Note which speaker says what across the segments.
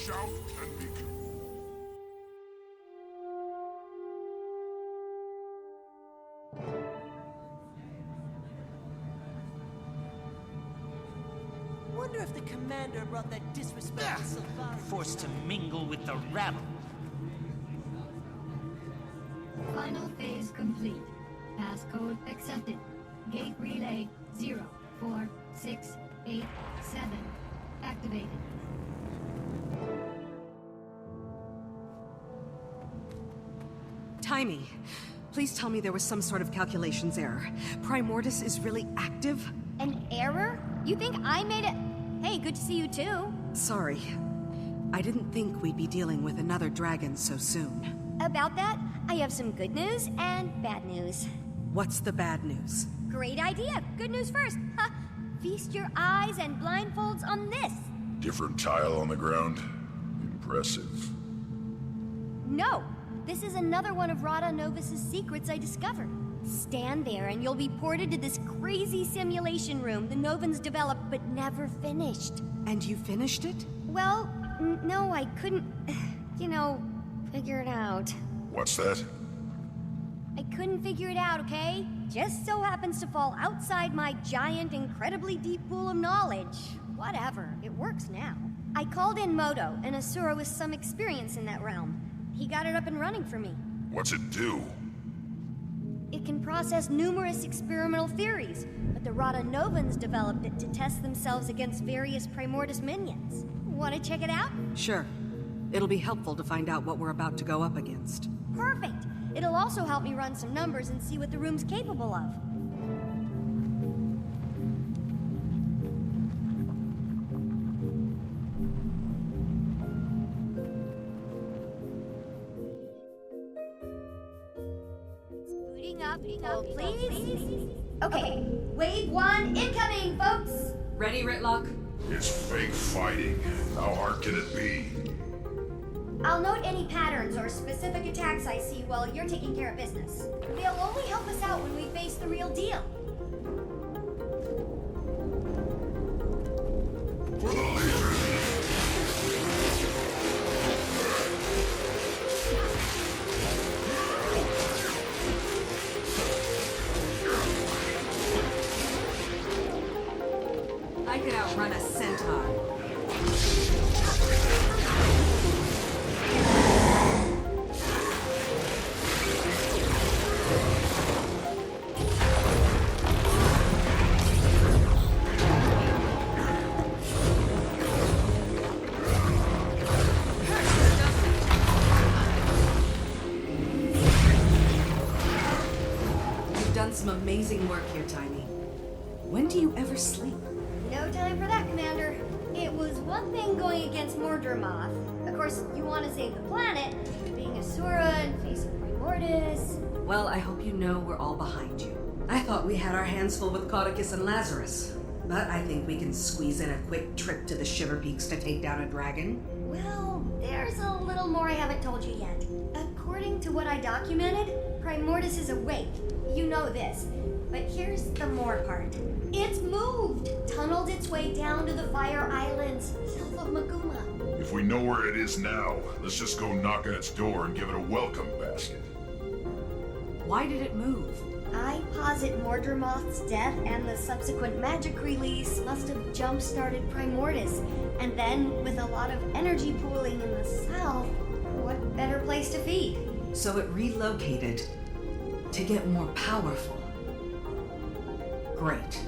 Speaker 1: shout and be
Speaker 2: Wonder if the commander brought that disrespectful Sylvanas.
Speaker 3: Forced to mingle with the rabble.
Speaker 4: Final phase complete. Passcode accepted. Gate relay 04687 activated.
Speaker 5: Timey, please tell me there was some sort of calculations error. Primordus is really active?
Speaker 6: An error? You think I made it? Hey, good to see you too.
Speaker 5: Sorry. I didn't think we'd be dealing with another dragon so soon.
Speaker 6: About that, I have some good news and bad news.
Speaker 5: What's the bad news?
Speaker 6: Great idea. Good news first. Ha! Feast your eyes and blindfolds on this.
Speaker 1: different tile on the ground. Impressive.
Speaker 6: No, this is another one of Rada Novus's secrets I discovered. Stand there and you'll be ported to this crazy simulation room the Novans developed but never finished.
Speaker 5: And you finished it?
Speaker 6: Well, no, I couldn't, figure it out.
Speaker 1: What's that?
Speaker 6: I couldn't figure it out, okay? Just so happens to fall outside my giant, incredibly deep pool of knowledge. Whatever, it works now. I called in Moto, an Asura with some experience in that realm. He got it up and running for me.
Speaker 1: What's it do?
Speaker 6: It can process numerous experimental theories, but the Rada Novans developed it to test themselves against various Primordus minions. Want to check it out?
Speaker 5: Sure. It'll be helpful to find out what we're about to go up against.
Speaker 6: Perfect! It'll also help me run some numbers and see what the room's capable of. Booting up, please. Okay, wave 1 incoming, folks!
Speaker 5: Ready, Ritlock?
Speaker 1: It's fake fighting. How hard can it be?
Speaker 6: I'll note any patterns or specific attacks I see while you're taking care of business. They'll only help us out when we face the real deal.
Speaker 1: For the leader.
Speaker 5: I could outrun a centaur. You've done some amazing work here, Tiny. When do you ever sleep?
Speaker 6: No time for that, Commander. It was one thing going against Mordremoth. Of course, you want to save the planet, but being Asura and facing Primordus...
Speaker 5: Well, I hope you know we're all behind you. I thought we had our hands full with Caudicus and Lazarus, but I think we can squeeze in a quick trip to the Shiver Peaks to take down a dragon.
Speaker 6: Well, there's a little more I haven't told you yet. According to what I documented, Primordus is awake. You know this. But here's the more part. It's moved! Tunneled its way down to the Fire Islands, south of Maguma.
Speaker 1: If we know where it is now, let's just go knock on its door and give it a welcome basket.
Speaker 5: Why did it move?
Speaker 6: I posit Mordremoth's death and the subsequent magic release must have jump-started Primordus. And then, with a lot of energy pooling in the south, what better place to feed?
Speaker 5: So it relocated to get more powerful. Great.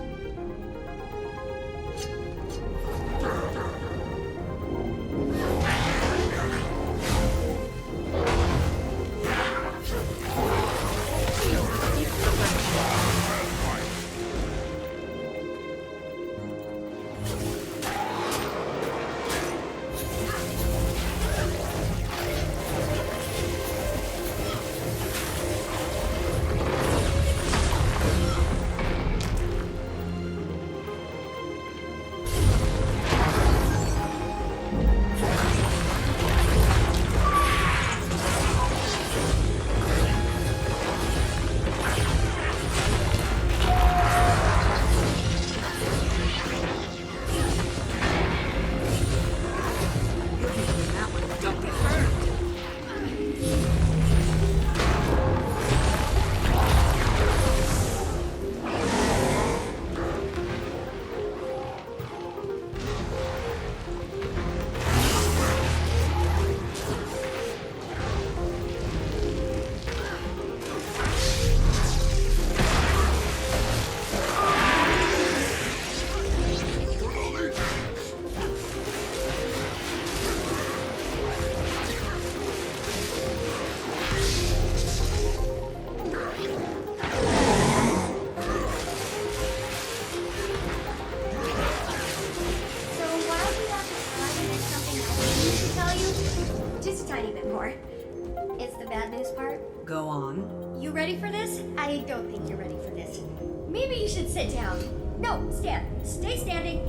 Speaker 5: Go on.
Speaker 6: You ready for this? I don't think you're ready for this. Maybe you should sit down. No, stand. Stay standing.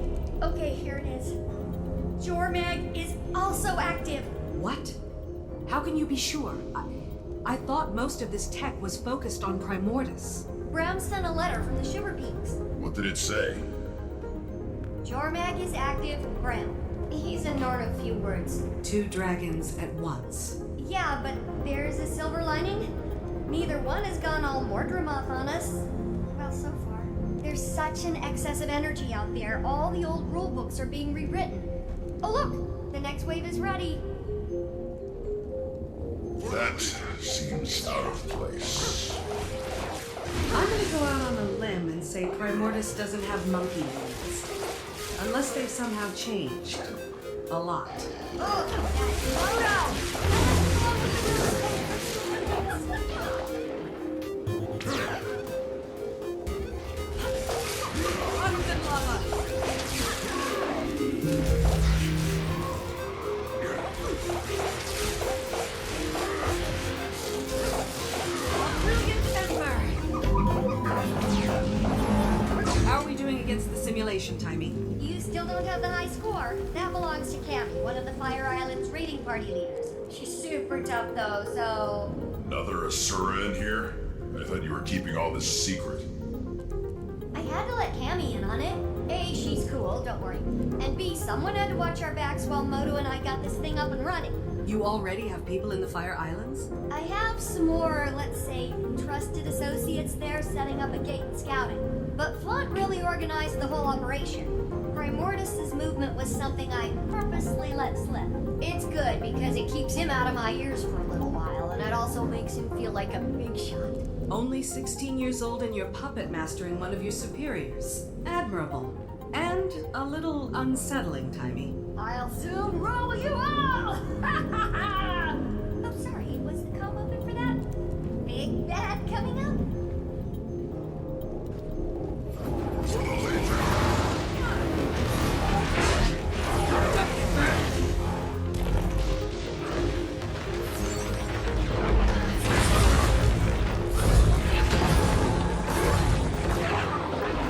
Speaker 6: Okay, here it is. Jormag is also active.
Speaker 5: What? How can you be sure? I thought most of this tech was focused on Primordus.
Speaker 6: Brown sent a letter from the Shiver Peaks.
Speaker 1: What did it say?
Speaker 6: Jormag is active, Brown. He's ignored a few words.
Speaker 5: 2 dragons at once.
Speaker 6: Yeah, but there's a silver lining. Neither one has gone all Mordremoth on us. Well, so far. There's such an excess of energy out there, all the old rulebooks are being rewritten. Oh look! The next wave is ready.
Speaker 1: That seems out of place.
Speaker 5: I'm gonna go out on a limb and say Primordus doesn't have monkey wings. Unless they've somehow changed. A lot.
Speaker 6: Oh, that's
Speaker 5: How are we doing against the simulation, Timey?
Speaker 6: You still don't have the high score. That belongs to Cammy, one of the Fire Island's raiding party leaders. She's super tough though, so...
Speaker 1: Another Asura in here? I thought you were keeping all this secret.
Speaker 6: I had to let Cammy in on it. A, she's cool, don't worry. And B, someone had to watch our backs while Moto and I got this thing up and running.
Speaker 5: You already have people in the Fire Islands?
Speaker 6: I have some more, let's say, trusted associates there setting up a gate and scouting. But Flaunt really organized the whole operation. Primordus's movement was something I purposely let slip. It's good because it keeps him out of my ears for a little while, and it also makes him feel like a big shot.
Speaker 5: Only 16 years old and you're puppet mastering one of your superiors. Admirable. And a little unsettling, Timey.
Speaker 6: I'll soon roll you all! Oh, sorry, was the com open for that? Big bad coming up?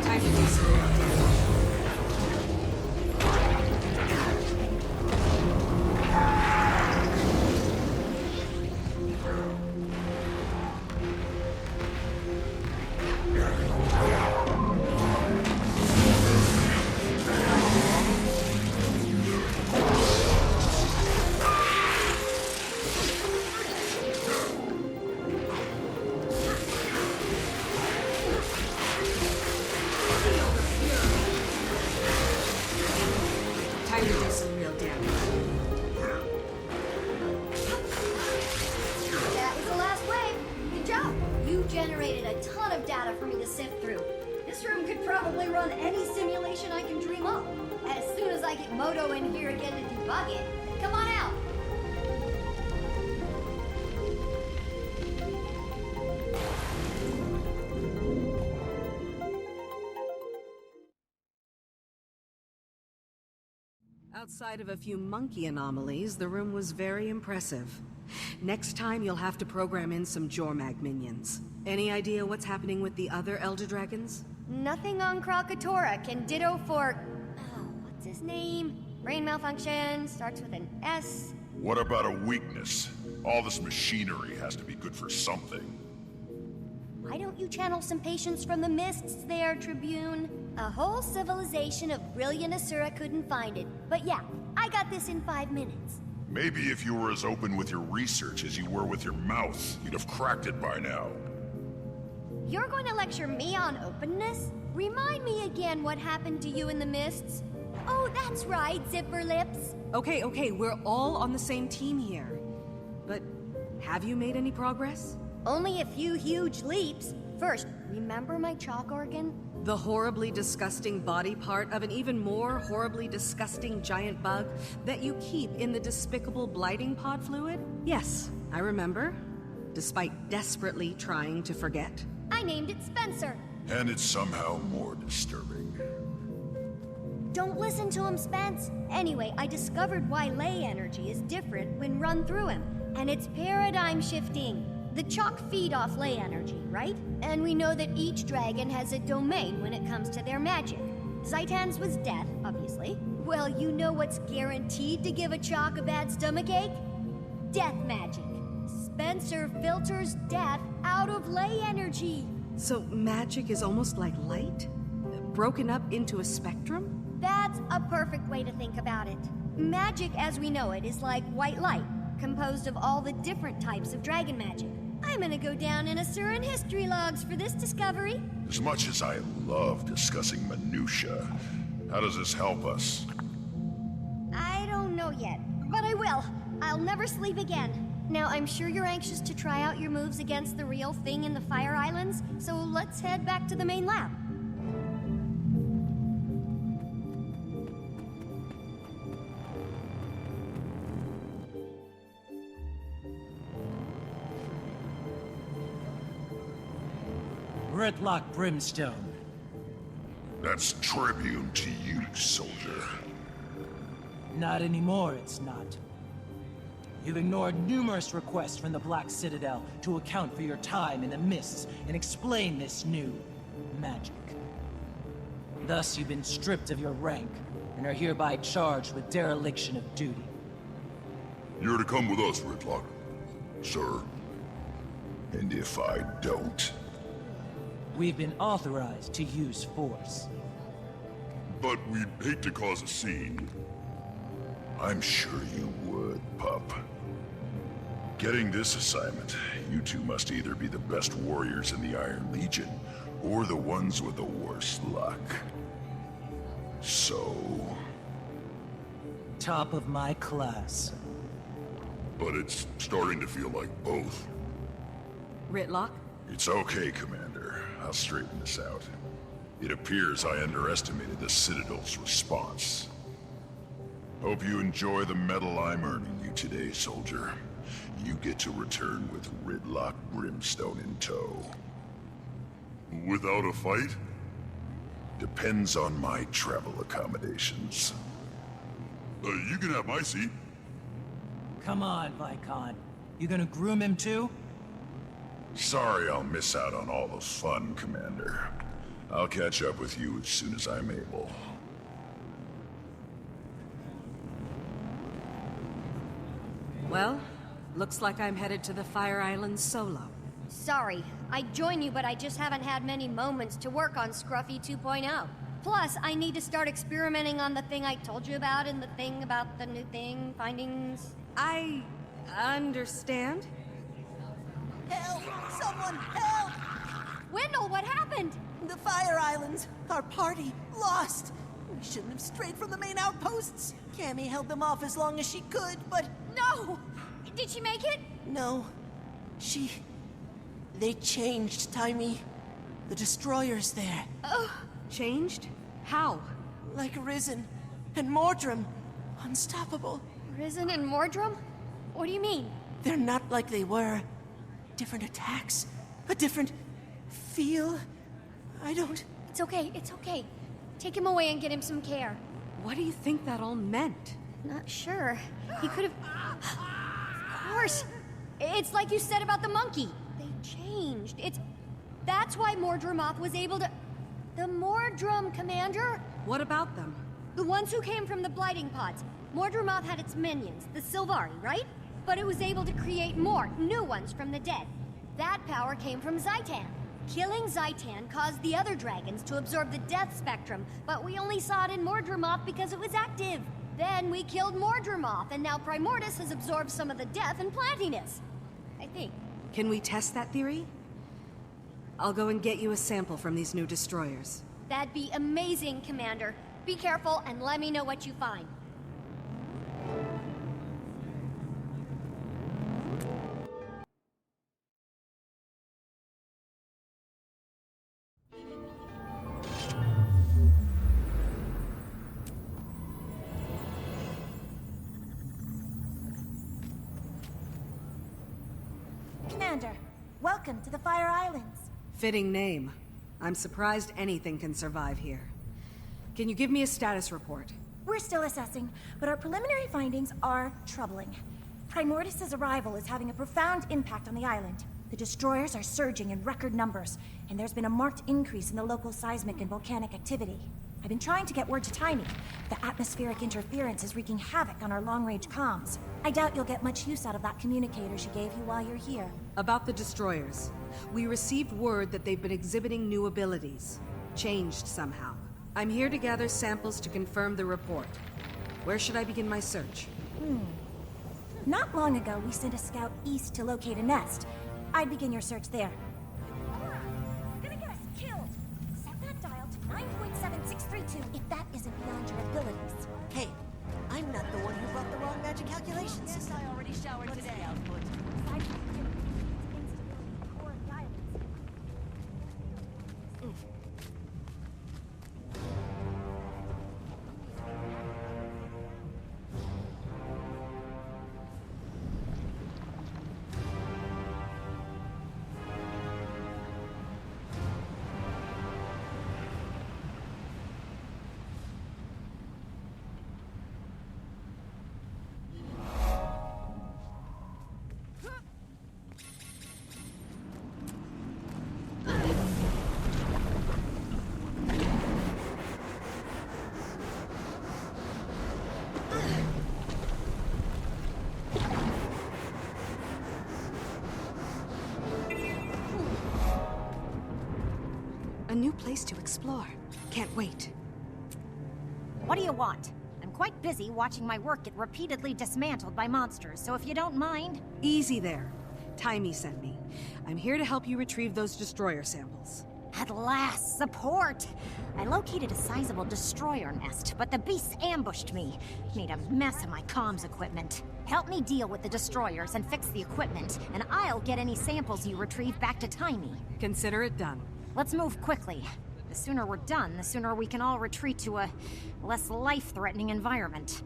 Speaker 5: Time to do some. Time to do some real damage.
Speaker 6: That was the last wave. Good job. You generated a ton of data for me to sift through. This room could probably run any simulation I can dream up. As soon as I get Moto in here again to debug it, come on out.
Speaker 5: Outside of a few monkey anomalies, the room was very impressive. Next time, you'll have to program in some Jormag minions. Any idea what's happening with the other Elder Dragons?
Speaker 6: Nothing on Krakatoa can ditto for... Oh, what's his name? Brain malfunction, starts with an S.
Speaker 1: What about a weakness? All this machinery has to be good for something.
Speaker 6: Why don't you channel some patience from the mists there, Tribune? A whole civilization of brilliant Asura couldn't find it. But yeah, I got this in 5 minutes.
Speaker 1: Maybe if you were as open with your research as you were with your mouth, you'd have cracked it by now.
Speaker 6: You're going to lecture me on openness? Remind me again what happened to you in the mists. Oh, that's right, Zipper Lips.
Speaker 5: Okay, we're all on the same team here. But have you made any progress?
Speaker 6: Only a few huge leaps. First, remember my chalk organ?
Speaker 5: The horribly disgusting body part of an even more horribly disgusting giant bug that you keep in the despicable blighting pod fluid? Yes, I remember. Despite desperately trying to forget.
Speaker 6: I named it Spencer.
Speaker 1: And it's somehow more disturbing.
Speaker 6: Don't listen to him, Spence. Anyway, I discovered why ley energy is different when run through him, and it's paradigm shifting. The chalk feed off ley energy, right? And we know that each dragon has a domain when it comes to their magic. Zaitan's was death, obviously. Well, you know what's guaranteed to give a chalk a bad stomachache? Death magic. Spencer filters death out of ley energy.
Speaker 5: So magic is almost like light? Broken up into a spectrum?
Speaker 6: That's a perfect way to think about it. Magic as we know it is like white light, composed of all the different types of dragon magic. I'm gonna go down in Asuran history logs for this discovery.
Speaker 1: As much as I love discussing minutia, how does this help us?
Speaker 6: I don't know yet, but I will. I'll never sleep again. Now, I'm sure you're anxious to try out your moves against the real thing in the Fire Islands, so let's head back to the main lab.
Speaker 3: Gridlock Brimstone.
Speaker 1: That's tribune to you, soldier.
Speaker 3: Not anymore, it's not. You've ignored numerous requests from the Black Citadel to account for your time in the mists and explain this new magic. Thus, you've been stripped of your rank and are hereby charged with dereliction of duty.
Speaker 1: You're to come with us, Gridlock, sir. And if I don't...
Speaker 3: We've been authorized to use force.
Speaker 1: But we'd hate to cause a scene. I'm sure you would, pup. Getting this assignment, you two must either be the best warriors in the Iron Legion, or the ones with the worst luck. So...
Speaker 3: Top of my class.
Speaker 1: But it's starting to feel like both.
Speaker 5: Ritlock?
Speaker 1: It's okay, Commander. I'll straighten this out. It appears I underestimated the Citadel's response. Hope you enjoy the medal I'm earning you today, soldier. You get to return with Gridlock Brimstone in tow. Without a fight? Depends on my travel accommodations. You can have my seat.
Speaker 3: Come on, Vicon. You gonna groom him too?
Speaker 1: Sorry I'll miss out on all the fun, Commander. I'll catch up with you as soon as I'm able.
Speaker 5: Well, looks like I'm headed to the Fire Islands solo.
Speaker 6: Sorry, I'd join you, but I just haven't had many moments to work on Scruffy 2.0. Plus, I need to start experimenting on the thing I told you about and the thing about the new thing, findings.
Speaker 5: I understand.
Speaker 2: Help! Someone help!
Speaker 6: Wendell, what happened?
Speaker 2: The Fire Islands. Our party. Lost. We shouldn't have strayed from the main outposts. Cammy held them off as long as she could, but...
Speaker 6: No! Did she make it?
Speaker 2: No. They changed, Timey. The destroyer's there.
Speaker 5: Changed? How?
Speaker 2: Like Risen. And Mordrum. Unstoppable.
Speaker 6: Risen and Mordrum? What do you mean?
Speaker 2: They're not like they were. Different attacks. A different... feel. I don't...
Speaker 6: It's okay, it's okay. Take him away and get him some care.
Speaker 5: What do you think that all meant?
Speaker 6: Not sure. He could have... Of course. It's like you said about the monkey. They changed. That's why Mordrumoth was able to... The Mordrum, Commander?
Speaker 5: What about them?
Speaker 6: The ones who came from the Blighting Pods. Mordrumoth had its minions, the Sylvari, right? But it was able to create more, new ones from the dead. That power came from Zaitan. Killing Zaitan caused the other dragons to absorb the death spectrum, but we only saw it in Mordrumoth because it was active. Then we killed Mordrumoth, and now Primordus has absorbed some of the death and plantiness. I think.
Speaker 5: Can we test that theory? I'll go and get you a sample from these new destroyers.
Speaker 6: That'd be amazing, Commander. Be careful and let me know what you find.
Speaker 7: Commander, welcome to the Fire Islands.
Speaker 5: Fitting name. I'm surprised anything can survive here. Can you give me a status report?
Speaker 7: We're still assessing, but our preliminary findings are troubling. Primordus' arrival is having a profound impact on the island. The destroyers are surging in record numbers, and there's been a marked increase in the local seismic and volcanic activity. I've been trying to get word to Tiny. The atmospheric interference is wreaking havoc on our long-range comms. I doubt you'll get much use out of that communicator she gave you while you're here.
Speaker 5: About the destroyers. We received word that they've been exhibiting new abilities. Changed somehow. I'm here to gather samples to confirm the report. Where should I begin my search?
Speaker 7: Not long ago, we sent a scout east to locate a nest. I'd begin your search there. Gonna get us killed! Set that dial to 9.7632 if that isn't beyond your abilities.
Speaker 2: Hey, I'm not the one who brought the wrong magic calculation system.
Speaker 8: I already showered
Speaker 2: What's
Speaker 8: today.
Speaker 2: the output?
Speaker 7: Aside from the instability in the core of the islands.
Speaker 5: A new place to explore. Can't wait.
Speaker 6: What do you want? I'm quite busy watching my work get repeatedly dismantled by monsters, so if you don't mind...
Speaker 5: Easy there. Timey sent me. I'm here to help you retrieve those destroyer samples.
Speaker 6: At last, support! I located a sizable destroyer nest, but the beasts ambushed me. Made a mess of my comms equipment. Help me deal with the destroyers and fix the equipment, and I'll get any samples you retrieve back to Timey.
Speaker 5: Consider it done.
Speaker 6: Let's move quickly. The sooner we're done, the sooner we can all retreat to a less life-threatening environment.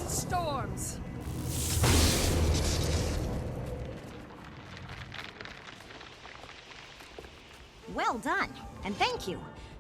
Speaker 5: Storms!
Speaker 6: Well done, and thank you.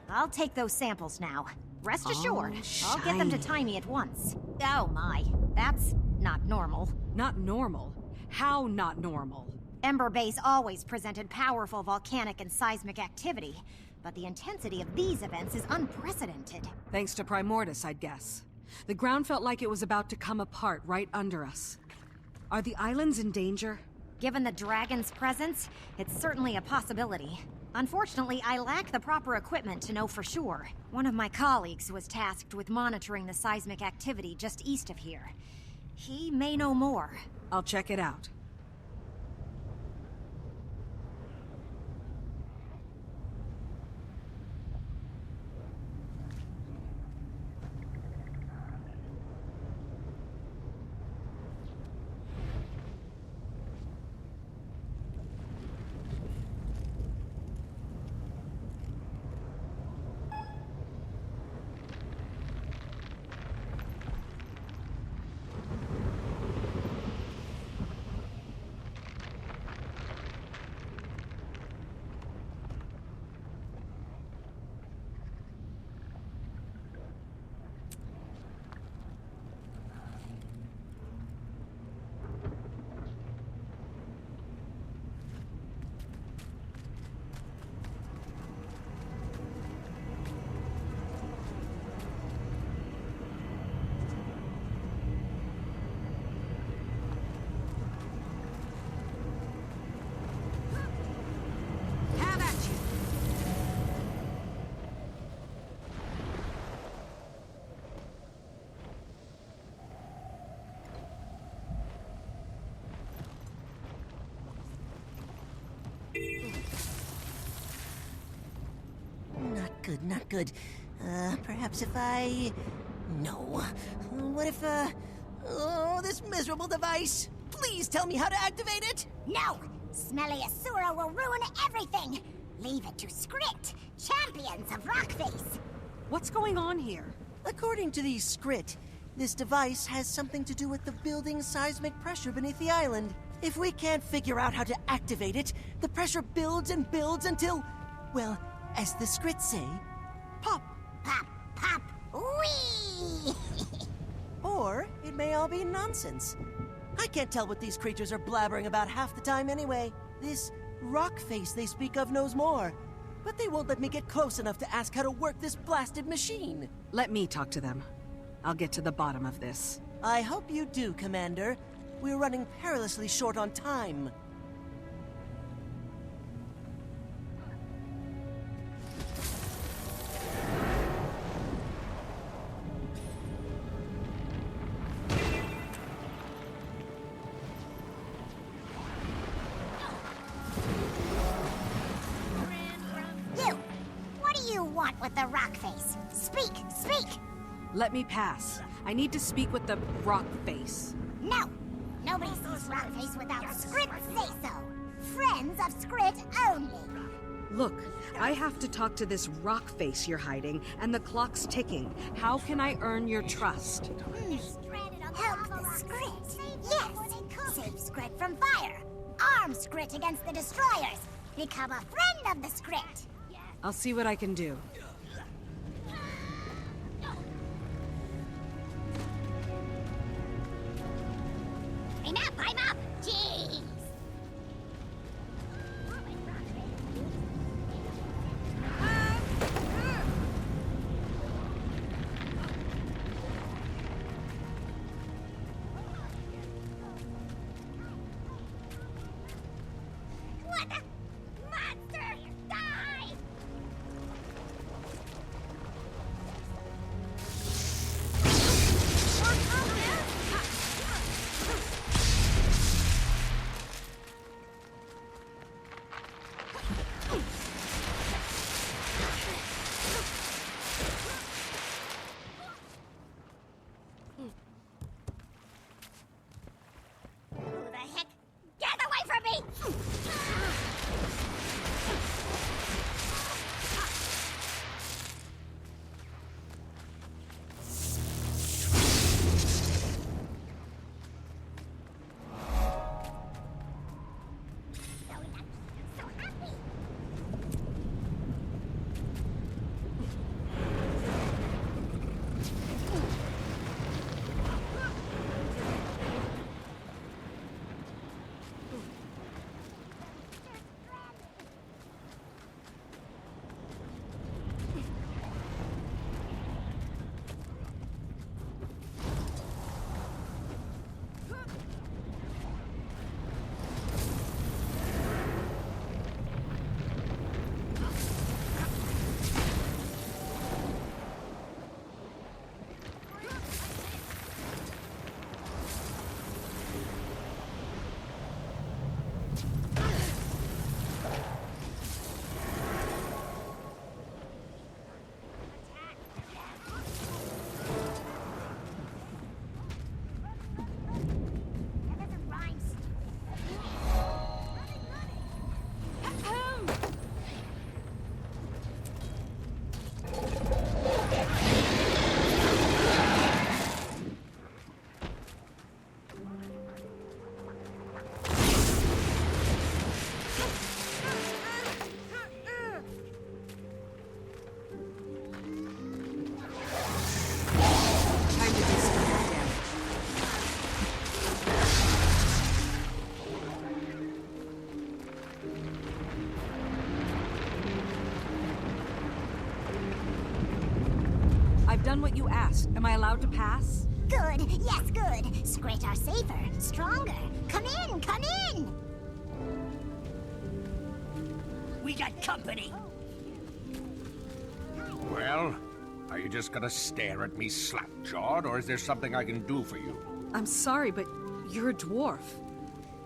Speaker 6: I'll take those samples now. Rest assured, I'll get them to Timey at once. Oh my, that's not normal.
Speaker 5: Not normal? How not normal?
Speaker 6: Ember Base always presented powerful volcanic and seismic activity, but the intensity of these events is unprecedented.
Speaker 5: Thanks to Primordus, I'd guess. The ground felt like it was about to come apart right under us. Are the islands in danger?
Speaker 8: Given the dragon's presence, it's certainly a possibility. Unfortunately, I lack the proper equipment to know for sure. One of my colleagues was tasked with monitoring the seismic activity just east of here. He may know more.
Speaker 5: I'll check it out.
Speaker 2: Not good. Perhaps if I... No. What if, Oh, this miserable device! Please tell me how to activate it!
Speaker 9: No! Smelly Asura will ruin everything! Leave it to Skrit, champions of Rockface!
Speaker 5: What's going on here?
Speaker 2: According to the Skrit, this device has something to do with the building seismic pressure beneath the island. If we can't figure out how to activate it, the pressure builds and builds until... Well, as the Skrit say, pop.
Speaker 9: Pop, pop, wee!
Speaker 2: Or it may all be nonsense. I can't tell what these creatures are blabbering about half the time anyway. This rock face they speak of knows more. But they won't let me get close enough to ask how to work this blasted machine.
Speaker 5: Let me talk to them. I'll get to the bottom of this.
Speaker 2: I hope you do, Commander. We're running perilously short on time.
Speaker 9: With the Rockface. Speak! Speak!
Speaker 5: Let me pass. I need to speak with the rock face.
Speaker 9: No! Nobody sees Rockface without Skrit say-so. Friends of Skrit only.
Speaker 5: Look, I have to talk to this rock face you're hiding, and the clock's ticking. How can I earn your trust?
Speaker 9: Help the Skrit. Yes! Save Skrit from fire. Arm Skrit against the destroyers. Become a friend of the Skrit.
Speaker 5: I'll see what I can do.
Speaker 9: I'm up! Jeez! What the... Monster! Die!
Speaker 5: done what you asked. Am I allowed to pass?
Speaker 9: Good, yes, good. Skrit are safer, stronger. Come in, come in!
Speaker 10: We got company.
Speaker 11: Well, are you just gonna stare at me slack-jawed, or is there something I can do for you?
Speaker 5: I'm sorry, but you're a dwarf.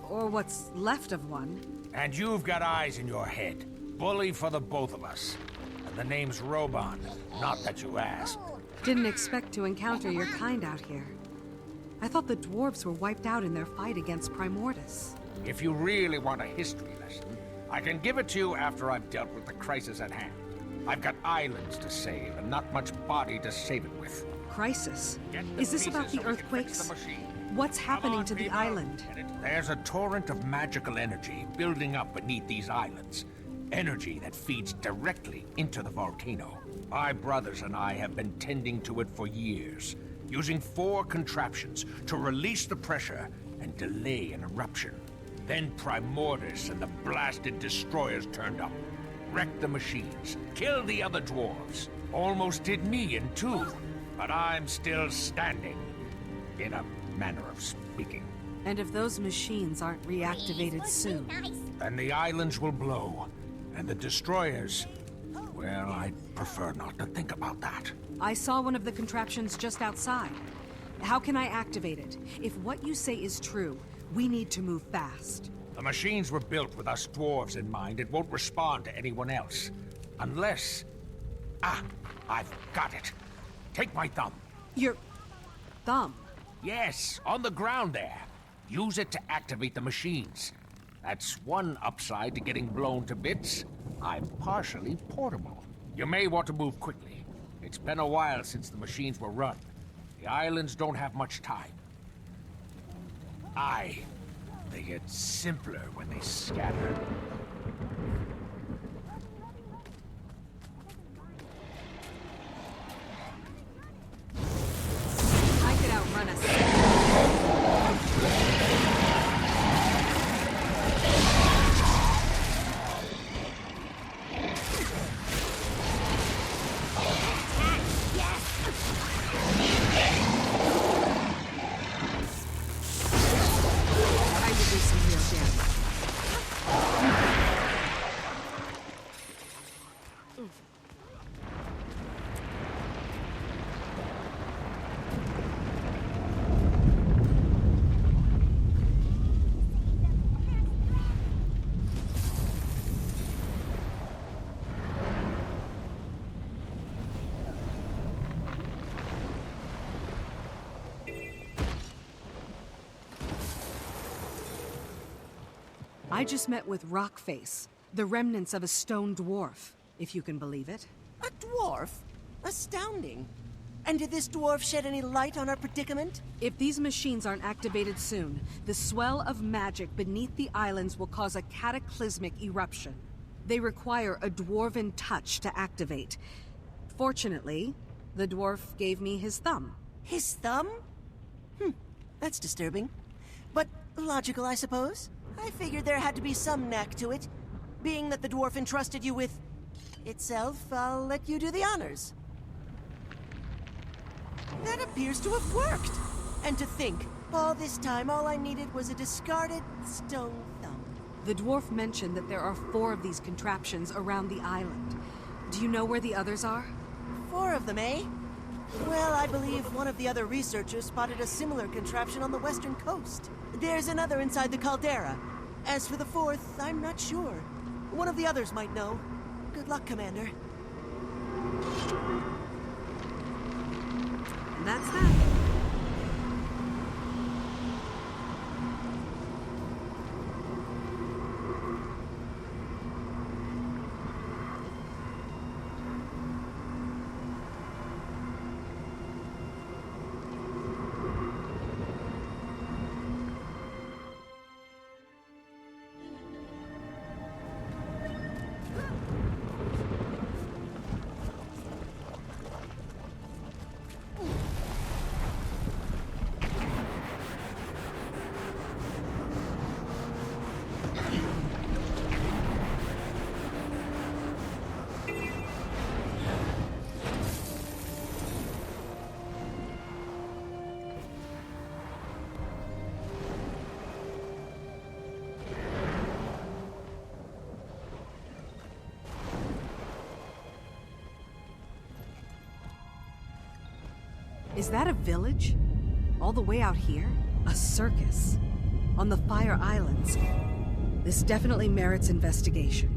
Speaker 5: Or what's left of one.
Speaker 11: And you've got eyes in your head. Bully for the both of us. And the name's Roban, not that you asked.
Speaker 5: Didn't expect to encounter your kind out here. I thought the dwarves were wiped out in their fight against Primordus.
Speaker 11: If you really want a history lesson, I can give it to you after I've dealt with the crisis at hand. I've got islands to save, and not much body to save it with.
Speaker 5: Crisis?
Speaker 11: Get the
Speaker 5: Is this about
Speaker 11: pieces
Speaker 5: the
Speaker 11: so we can fix
Speaker 5: earthquakes?
Speaker 11: the machine.
Speaker 5: What's
Speaker 11: Come
Speaker 5: happening
Speaker 11: on,
Speaker 5: to the
Speaker 11: people.
Speaker 5: island?
Speaker 11: There's a torrent of magical energy building up beneath these islands. Energy that feeds directly into the volcano. My brothers and I have been tending to it for years, using 4 contraptions to release the pressure and delay an eruption. Then Primordus and the blasted destroyers turned up, wrecked the machines, killed the other dwarves. Almost did me in 2, but I'm still standing, in a manner of speaking.
Speaker 5: And if those machines aren't reactivated soon,
Speaker 11: Then the islands will blow, and the destroyers... Well, I'd prefer not to think about that.
Speaker 5: I saw one of the contraptions just outside. How can I activate it? If what you say is true, we need to move fast.
Speaker 11: The machines were built with us dwarves in mind. It won't respond to anyone else. Unless... Ah, I've got it. Take my thumb.
Speaker 5: Your... thumb?
Speaker 11: Yes, on the ground there. Use it to activate the machines. That's one upside to getting blown to bits. I'm partially portable. You may want to move quickly. It's been a while since the machines were run. The islands don't have much time. They get simpler when they scatter.
Speaker 5: I could outrun us. I could do some real damage. I just met with Rockface, the remnants of a stone dwarf, if you can believe it.
Speaker 2: A dwarf? Astounding. And did this dwarf shed any light on our predicament?
Speaker 5: If these machines aren't activated soon, the swell of magic beneath the islands will cause a cataclysmic eruption. They require a dwarven touch to activate. Fortunately, the dwarf gave me his thumb.
Speaker 2: His thumb? That's disturbing. But logical, I suppose. I figured there had to be some knack to it. Being that the dwarf entrusted you with... itself, I'll let you do the honors. That appears to have worked! And to think, all this time all I needed was a discarded stone thumb.
Speaker 5: The dwarf mentioned that there are 4 of these contraptions around the island. Do you know where the others are?
Speaker 2: 4 of them, eh? Well, I believe one of the other researchers spotted a similar contraption on the western coast. There's another inside the caldera. As for the 4th, I'm not sure. One of the others might know. Good luck, Commander.
Speaker 5: And that's that. Is that a village? All the way out here? A circus? On the Fire Islands? This definitely merits investigation.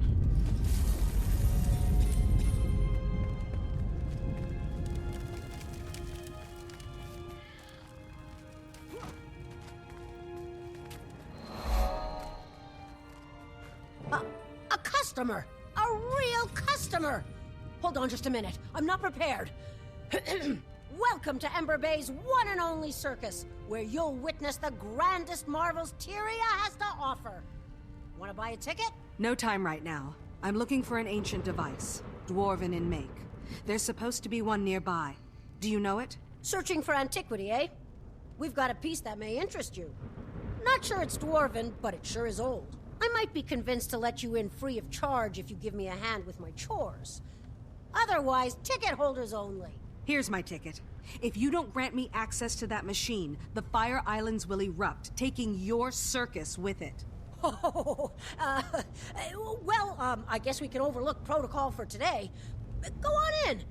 Speaker 12: A customer! A real customer! Hold on just a minute. I'm not prepared. Welcome to Ember Bay's one and only circus, where you'll witness the grandest marvels Tyria has to offer. Want to buy a ticket?
Speaker 5: No time right now. I'm looking for an ancient device, dwarven in make. There's supposed to be one nearby. Do you know it?
Speaker 12: Searching for antiquity, eh? We've got a piece that may interest you. Not sure it's dwarven, but it sure is old. I might be convinced to let you in free of charge if you give me a hand with my chores. Otherwise, ticket holders only.
Speaker 5: Here's my ticket. If you don't grant me access to that machine, the Fire Islands will erupt, taking your circus with it.
Speaker 12: Oh, I guess we can overlook protocol for today. Go on in.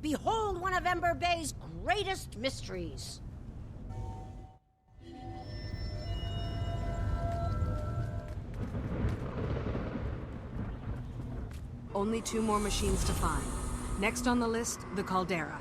Speaker 12: Behold one of Ember Bay's greatest mysteries.
Speaker 5: Only 2 more machines to find. Next on the list, the Caldera.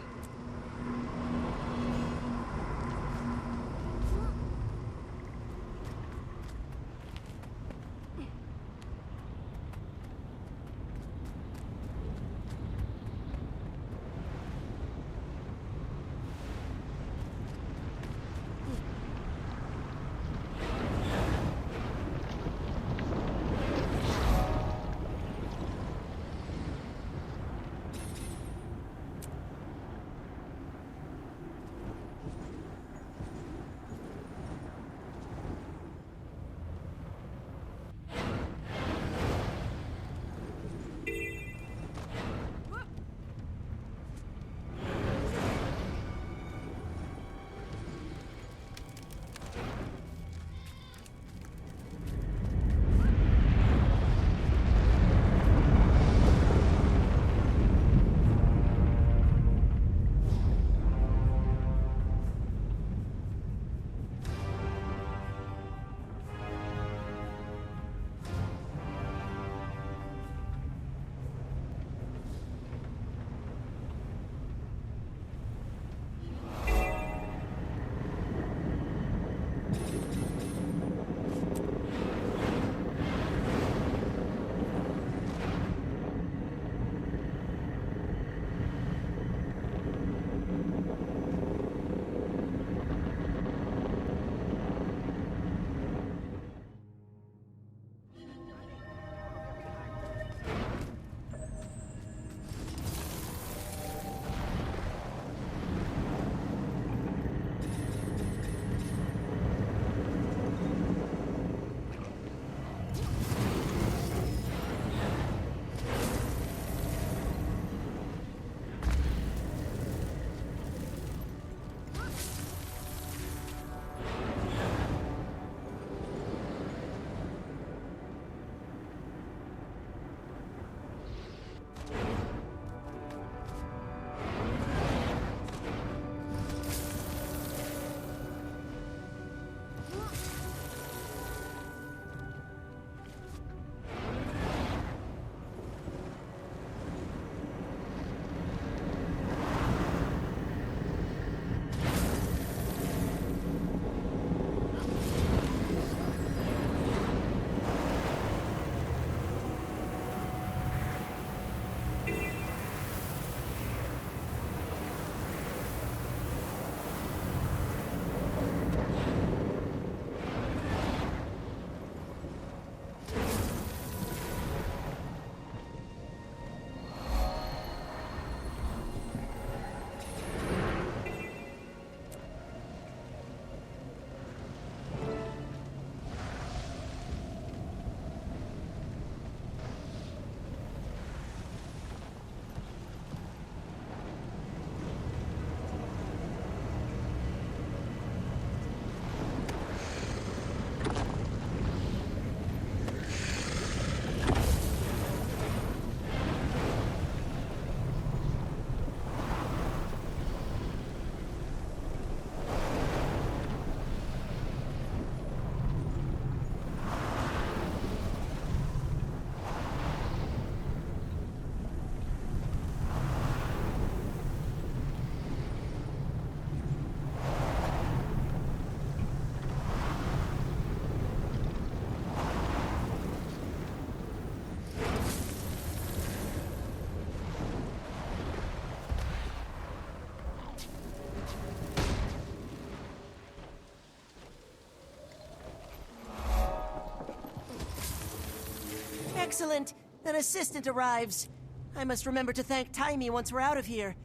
Speaker 2: Excellent! An assistant arrives. I must remember to thank Timey once we're out of here.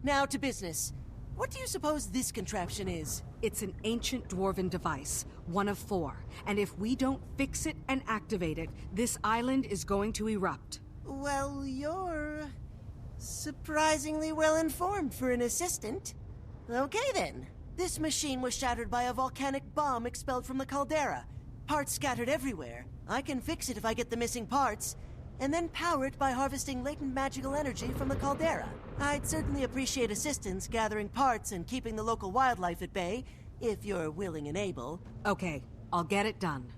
Speaker 2: Now to business. What do you suppose this contraption is?
Speaker 5: It's an ancient dwarven device, one of 4. And if we don't fix it and activate it, this island is going to erupt.
Speaker 2: Well, you're surprisingly well informed for an assistant. Okay then. This machine was shattered by a volcanic bomb expelled from the caldera. Parts scattered everywhere. I can fix it if I get the missing parts, and then power it by harvesting latent magical energy from the caldera. I'd certainly appreciate assistance gathering parts and keeping the local wildlife at bay, if you're willing and able.
Speaker 5: Okay, I'll get it done.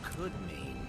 Speaker 13: Could mean.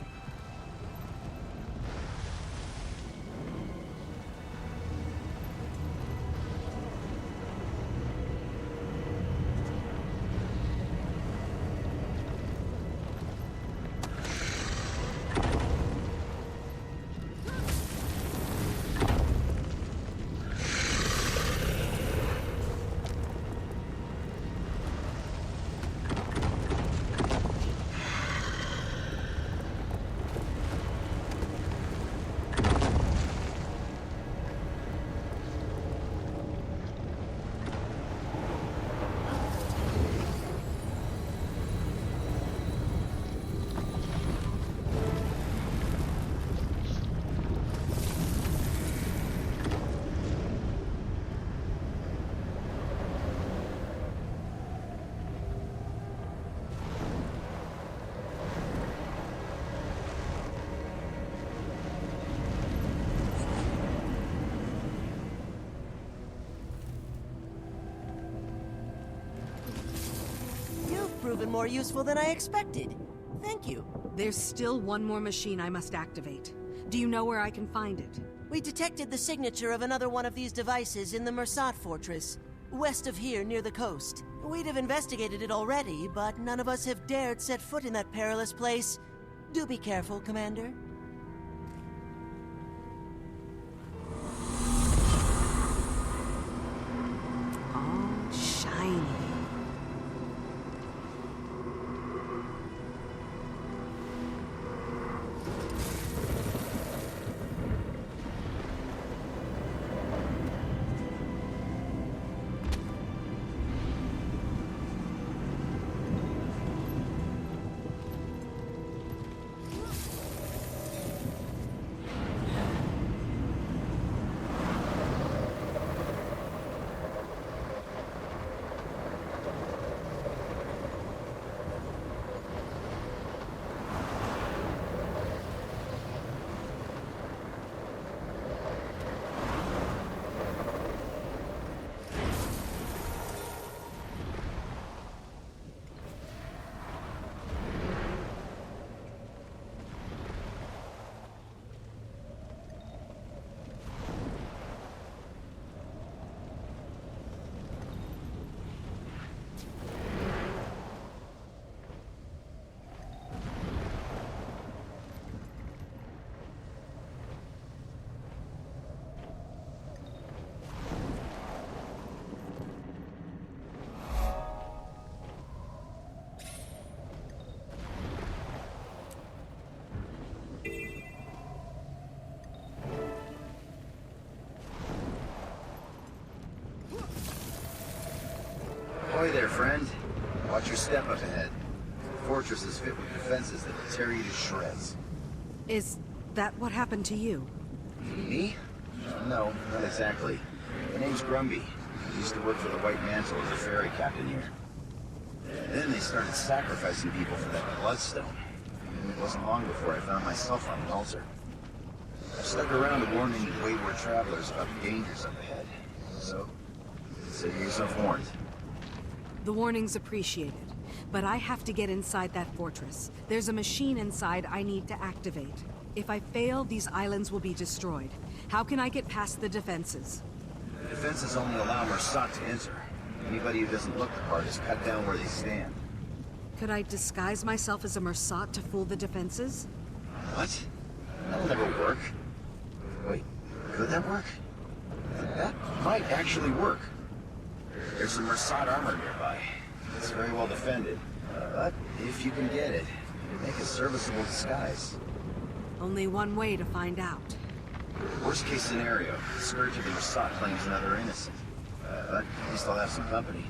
Speaker 2: Proven more useful than I expected. Thank you.
Speaker 5: There's still one more machine I must activate. Do you know where I can find it?
Speaker 2: We detected the signature of another one of these devices in the Mersat Fortress, west of here near the coast. We'd have investigated it already, but none of us have dared set foot in that perilous place. Do be careful, Commander.
Speaker 5: Oh, shiny.
Speaker 14: Ahoy there, friend. Watch your step up ahead. The fortress is fit with defenses that will tear you to shreds.
Speaker 5: Is that what happened to you?
Speaker 14: Me? No, not exactly. My name's Grumby. I used to work for the White Mantle as a ferry captain here. Then they started sacrificing people for that bloodstone. And it wasn't long before I found myself on an altar. I stuck around to warn any wayward travelers about the dangers up ahead. So, consider yourself warned.
Speaker 5: The warning's appreciated, but I have to get inside that fortress. There's a machine inside I need to activate. If I fail, these islands will be destroyed. How can I get past the defenses?
Speaker 14: The defenses only allow Mersat to enter. Anybody who doesn't look the part is cut down where they stand.
Speaker 5: Could I disguise myself as a Mersat to fool the defenses?
Speaker 14: What? That'll never work. Wait, could that work? That might actually work. There's some Mersat armor nearby. It's very well defended. But if you can get it, it'd make a serviceable disguise.
Speaker 5: Only one way to find out.
Speaker 14: Worst case scenario, the Scourge of the Mersat claims another innocent. But at least I'll have some company.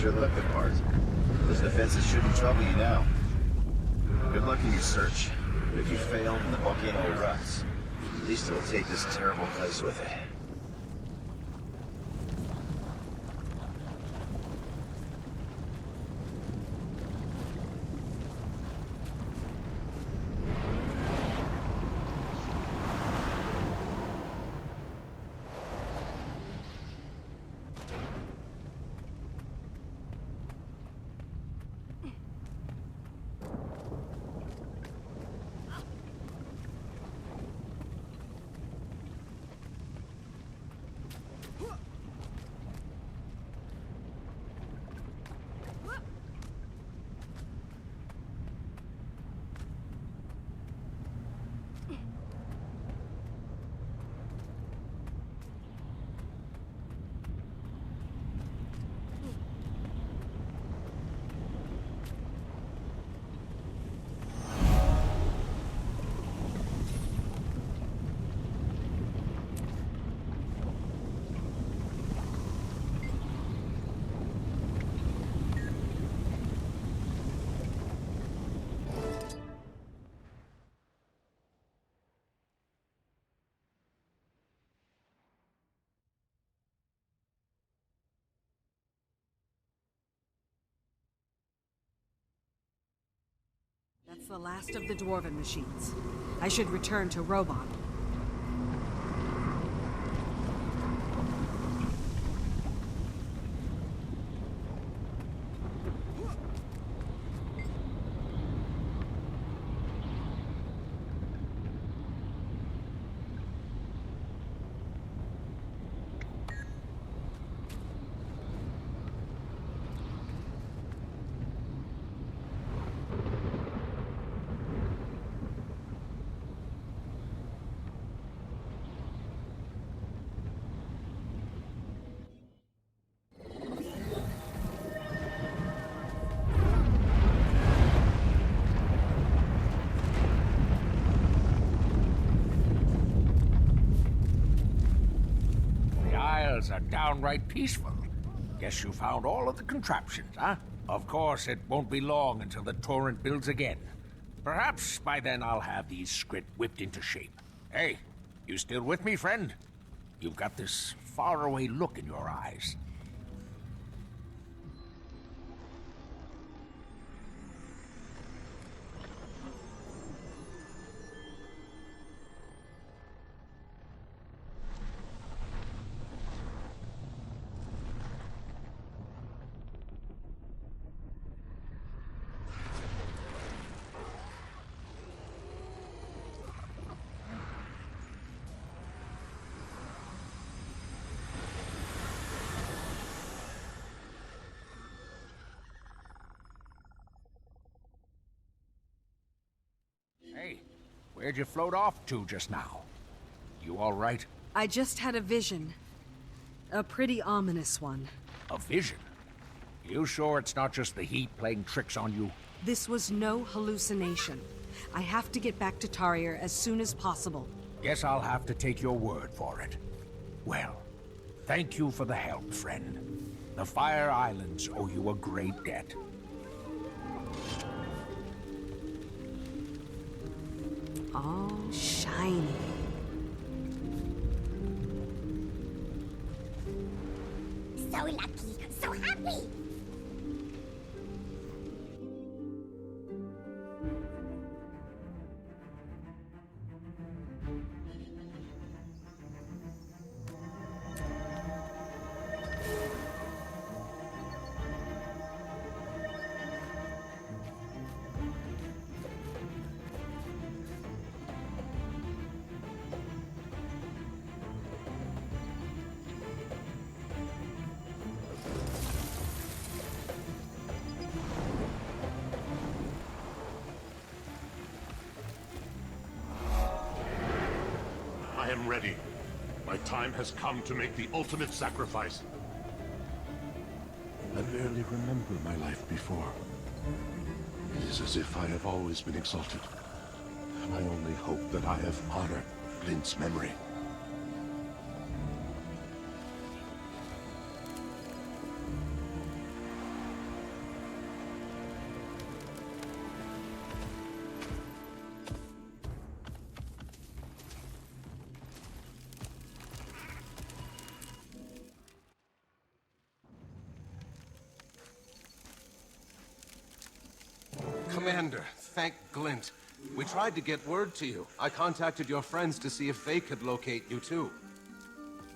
Speaker 14: Sure look the part. Those defenses shouldn't trouble you now. Good luck in your search. But if you fail and the volcano erupts, at least it'll take this terrible place with it.
Speaker 5: It's the last of the Dwarven machines. I should return to Robon.
Speaker 11: Are downright peaceful. Guess you found all of the contraptions, huh? Of course, it won't be long until the torrent builds again. Perhaps by then I'll have these Skrit whipped into shape. Hey, you still with me, friend? You've got this faraway look in your eyes. Hey, where'd you float off to just now? You all right?
Speaker 5: I just had a vision. A pretty ominous one.
Speaker 11: A vision? You sure it's not just the heat playing tricks on you?
Speaker 5: This was no hallucination. I have to get back to Tarrier as soon as possible.
Speaker 11: Guess I'll have to take your word for it. Well, thank you for the help, friend. The Fire Islands owe you a great debt.
Speaker 5: All shiny.
Speaker 9: So lucky, so happy!
Speaker 13: I am ready. My time has come to make the ultimate sacrifice.
Speaker 15: I barely remember my life before. It is as if I have always been exalted. I only hope that I have honored Glint's memory.
Speaker 16: Commander, thank Glint. We tried to get word to you. I contacted your friends to see if they could locate you too.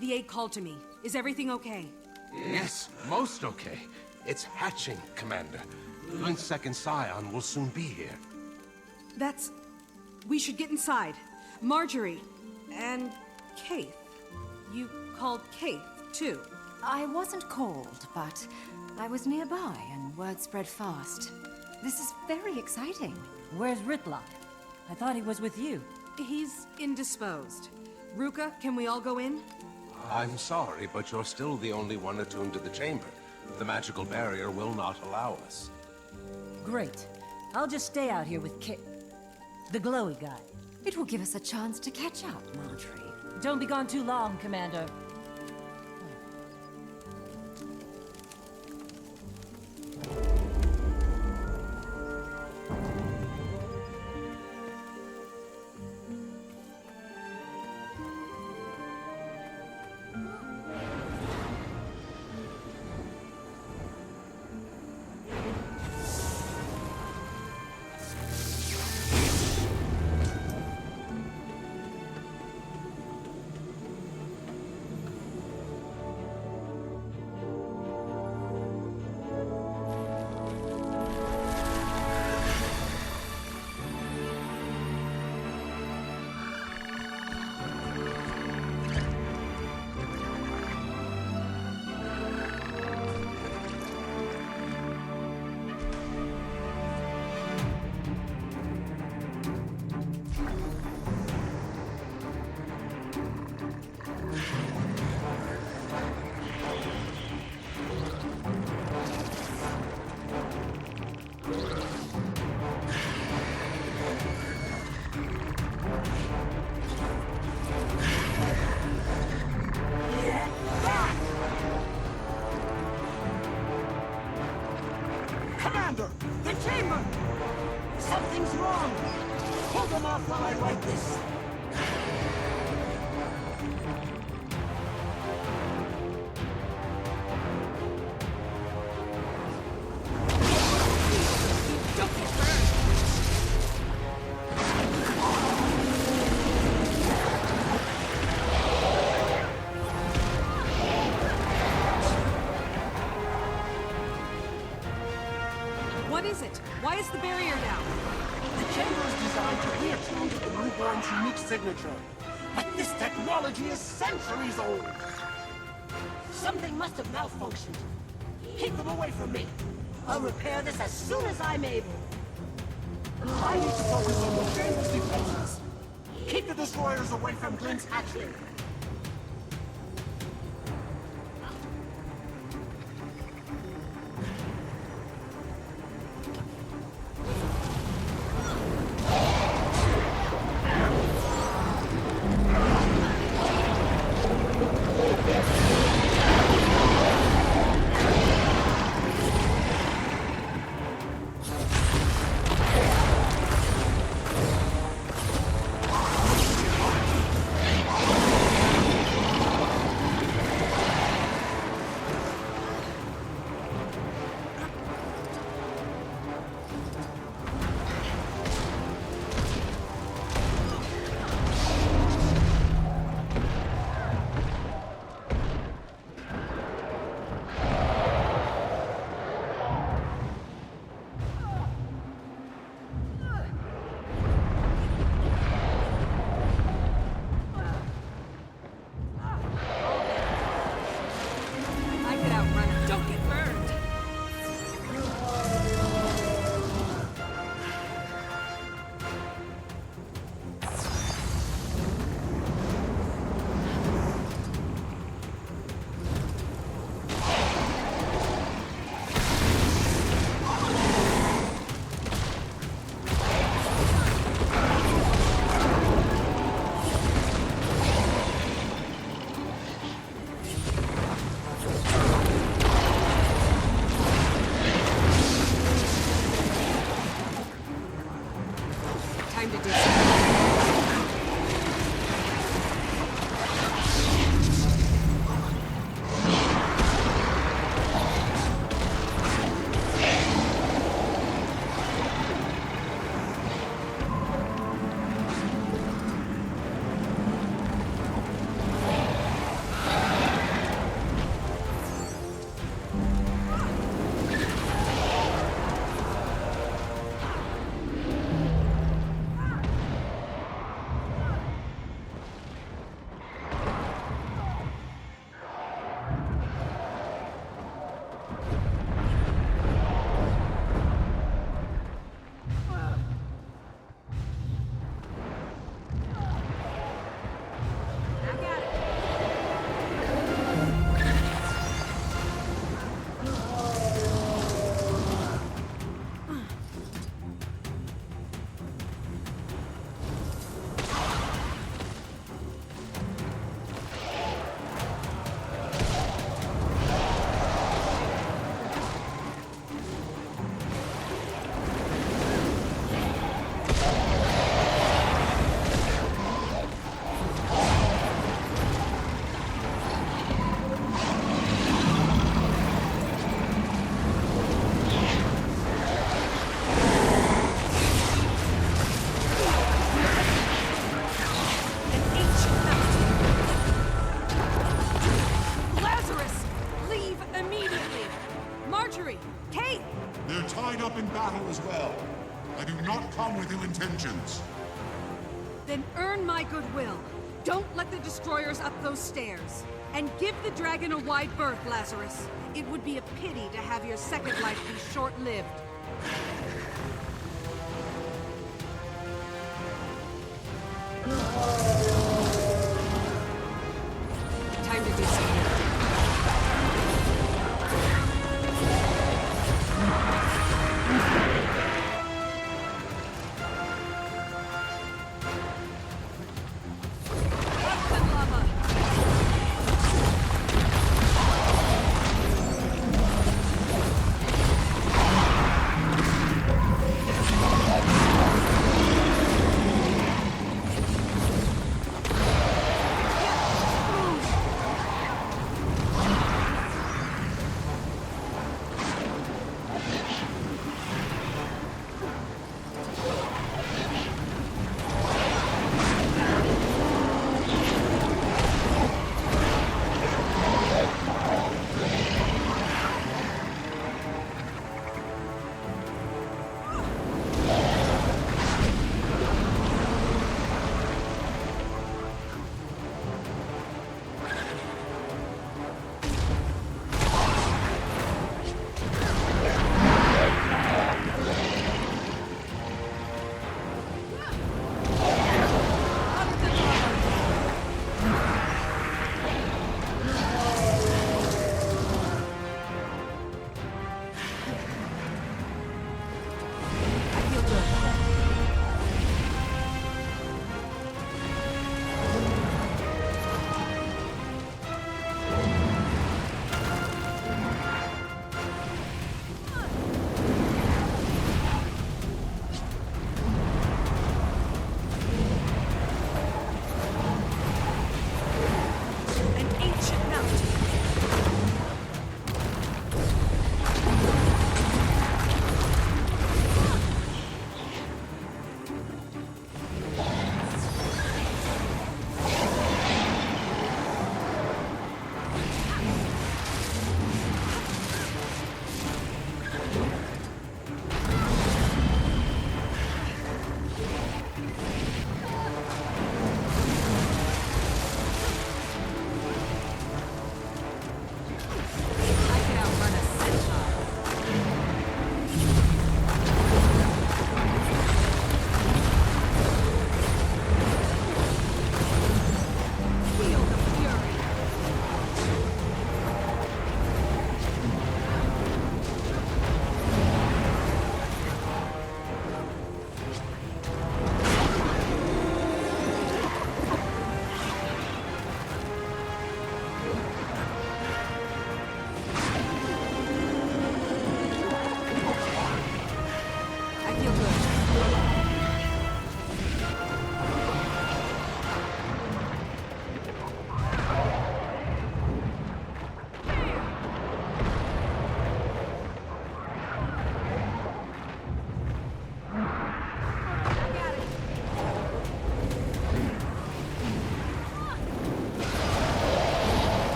Speaker 5: The aide called to me. Is everything okay?
Speaker 16: Yes, most okay. It's hatching, Commander. Glint's second scion will soon be here.
Speaker 5: That's... We should get inside. Marjorie and Kaith. You called Kaith, too.
Speaker 17: I wasn't called, but I was nearby and word spread fast. This is very exciting.
Speaker 18: Where's Ritlock? I thought he was with you.
Speaker 5: He's indisposed. Ruka, can we all go in?
Speaker 16: I'm sorry, but you're still the only one attuned to the chamber. The magical barrier will not allow us.
Speaker 18: Great. I'll just stay out here with Kit. The glowy guy.
Speaker 17: It will give us a chance to catch up, Marjorie.
Speaker 18: Don't be gone too long, Commander.
Speaker 10: Commander! The chamber! Something's wrong! Hold them off while I write this! Don't get burned!
Speaker 5: What is it? Why is the barrier down?
Speaker 10: The chamber is designed to reattune to the newborn's unique signature. But this technology is centuries old. Something must have malfunctioned. Keep them away from me. I'll repair this as soon as I'm able. I need to focus on the chamber's defenses. Keep the destroyers away from Glint's hatchling.
Speaker 15: as well. I do not come with ill intentions.
Speaker 5: Then earn my goodwill. Don't let the destroyers up those stairs. And give the dragon a wide berth, Lazarus. It would be a pity to have your second life be short-lived. Time to do something.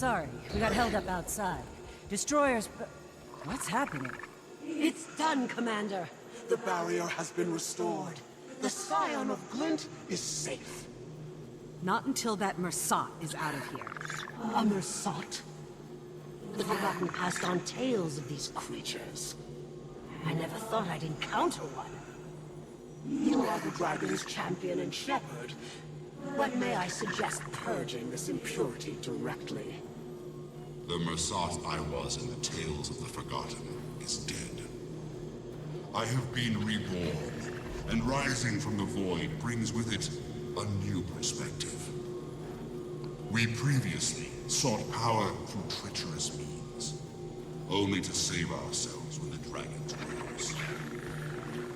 Speaker 18: Sorry, we got held up outside. Destroyers... What's happening?
Speaker 10: It's done, Commander. The barrier has been restored. The Scion of Glint is safe.
Speaker 5: Not until that Mersat is out of here.
Speaker 10: A Mersat? The Forgotten passed on tales of these creatures. I never thought I'd encounter one. You are the dragon's champion and shepherd, but may I suggest purging this impurity directly?
Speaker 19: The Mersat I was in the Tales of the Forgotten is dead. I have been reborn, and rising from the void brings with it a new perspective. We previously sought power through treacherous means, only to save ourselves when the dragons rose.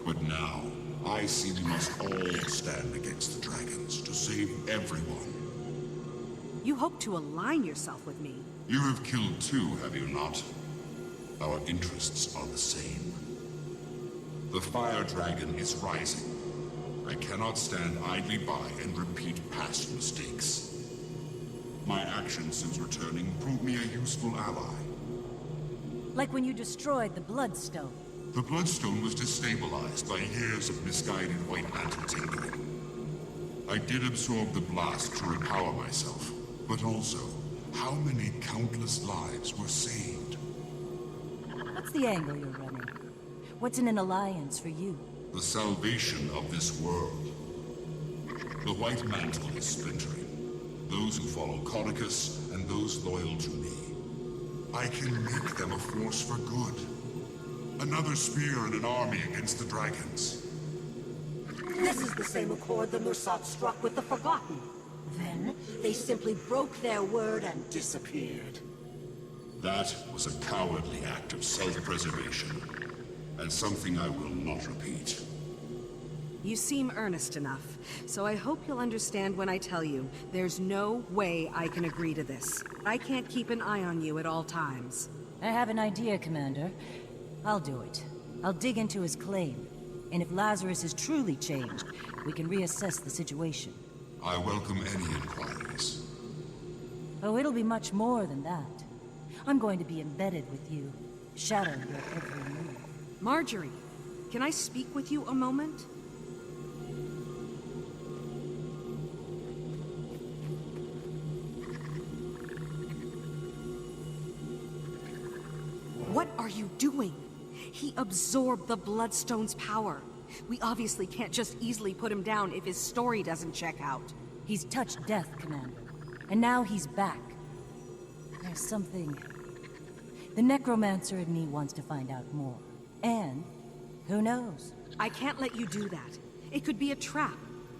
Speaker 19: But now, I see we must all stand against the dragons to save everyone.
Speaker 5: You hope to align yourself with me.
Speaker 19: You have killed two, have you not? Our interests are the same. The fire dragon is rising. I cannot stand idly by and repeat past mistakes. My actions since returning prove me a useful ally.
Speaker 18: Like when you destroyed the Bloodstone.
Speaker 19: The Bloodstone was destabilized by years of misguided White Mantle tinkering. I did absorb the blast to repower myself, but also, how many countless lives were saved?
Speaker 18: What's the angle you're running? What's in an alliance for you?
Speaker 19: The salvation of this world. The White Mantle is splintering. Those who follow Codicus and those loyal to me. I can make them a force for good. Another spear in an army against the dragons.
Speaker 10: This is the same accord the Mersat struck with the Forgotten. Then, they simply broke their word and disappeared.
Speaker 19: That was a cowardly act of self-preservation, and something I will not repeat.
Speaker 5: You seem earnest enough, so I hope you'll understand when I tell you there's no way I can agree to this. I can't keep an eye on you at all times.
Speaker 18: I have an idea, Commander. I'll do it. I'll dig into his claim. And if Lazarus is truly changed, we can reassess the situation.
Speaker 19: I welcome any inquiries.
Speaker 18: Oh, it'll be much more than that. I'm going to be embedded with you, shadowing your every move.
Speaker 5: Marjorie, can I speak with you a moment? What are you doing? He absorbed the Bloodstone's power. We obviously can't just easily put him down if his story doesn't check out.
Speaker 18: He's touched death, Commander. And now he's back. There's something... The necromancer in me wants to find out more. And, who knows?
Speaker 5: I can't let you do that. It could be a trap.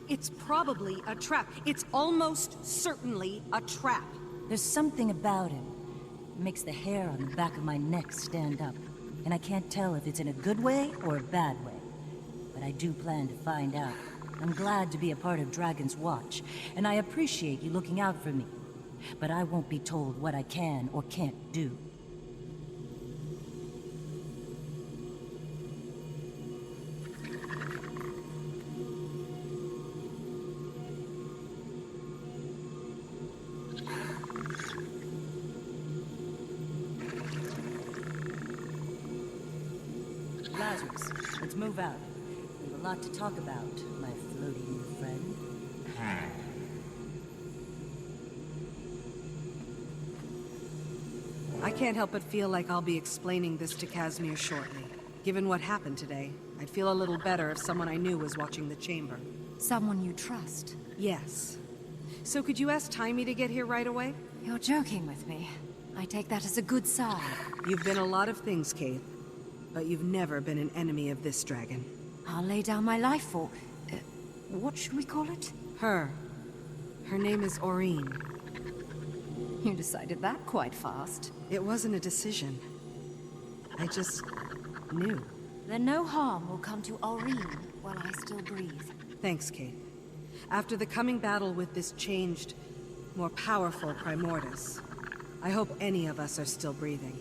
Speaker 5: It's probably a trap. It's almost certainly a trap.
Speaker 18: There's something about him. It makes the hair on the back of my neck stand up. And I can't tell if it's in a good way or a bad way. But I do plan to find out. I'm glad to be a part of Dragon's Watch, and I appreciate you looking out for me. But I won't be told what I can or can't do. Lazarus, let's move out. We have a lot to talk about, my floaty new friend.
Speaker 5: I can't help but feel like I'll be explaining this to Casimir shortly. Given what happened today, I'd feel a little better if someone I knew was watching the chamber.
Speaker 8: Someone you trust?
Speaker 5: Yes. So could you ask Timey to get here right away?
Speaker 8: You're joking with me. I take that as a good sign.
Speaker 5: You've been a lot of things, Kate. But you've never been an enemy of this dragon.
Speaker 8: I'll lay down my life for... what should we call it?
Speaker 5: Her. Her name is Aurene.
Speaker 8: You decided that quite fast.
Speaker 5: It wasn't a decision. I just... knew.
Speaker 8: Then no harm will come to Aurene while I still breathe.
Speaker 5: Thanks, Kate. After the coming battle with this changed, more powerful Primordus, I hope any of us are still breathing.